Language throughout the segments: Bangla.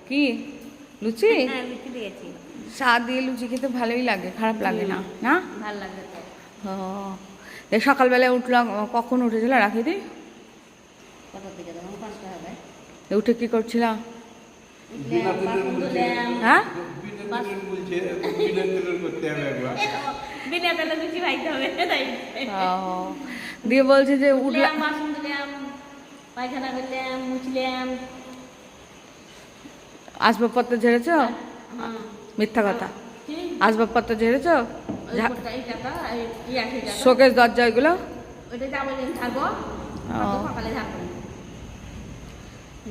কি লুচি? হ্যাঁ লুচি দিয়েছি। চা দিয়ে লুচি খেতে ভালোই লাগে, খারাপ লাগে না, না? ভালো লাগে তো। ও সকালবেলায় উঠলাম, কখন উঠেছিল রাখি দি? কটার দিকে তখন 5টা হবে। উঠে কি করছিলাম? বাসন ধুলাম। হ্যাঁ বিনা তেলে লুচি খাইতে হবে তাই। দিয়ে বলছে যে উঠলাম, উঠলাম, বাসন ধুলাম, পায়খানা করলাম, মুছলাম। আসবাবপত্র ঝেড়েছ? হ্যাঁ। মিথ্যা কথা। কি? আসবাবপত্র ঝেড়েছ? ওই কোটটা এইটাটা এই আছে এটা। শোকেস দরজা ওইগুলো? ওইটা যাবো দিন ছাড়বো। সকালে ছাড়বো।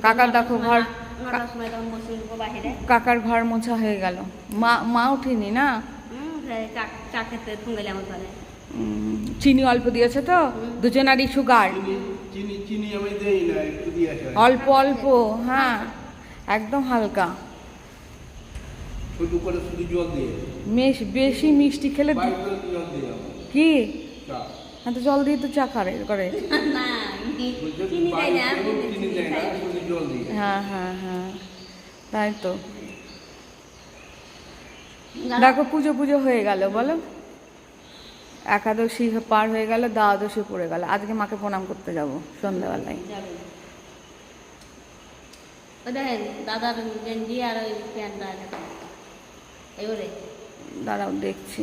কাকার দেখো ঘর, 9টার সময় তখন বসে বাহিরে। কাকার ঘর মোছা হয়ে গেল। মা উঠিনি না? চা খেতে গেলাম ওখানে। চিনি অল্প দিয়েছে তো, দুজনারই সুগার। চিনি আমি দেই না, একটু দিয়ে আসে। অল্প অল্প, হ্যাঁ একদম হালকা। শুধু করে শুধু জল দিয়ে। বেশি মিষ্টি খেলে বাইরে জল দিয়ে কি? চা। হ্যাঁ তো জল দিয়ে তো চা করে। না চিনি দেয় না, চিনি দেয় না, শুধু জল দিয়ে। হ্যাঁ তাই তো। দেখো পুজো হয়ে গেল বলো, একাদশী পার হয়ে গেল, দ্বাদশী পড়ে গেল। আজকে মাকে প্রণাম করতে যাব সন্ধ্যাবেলায়। ওই দেখেন দাদার গেঞ্জি আর ওই প্যান্টটা এবারে দাঁড়াও দেখছি।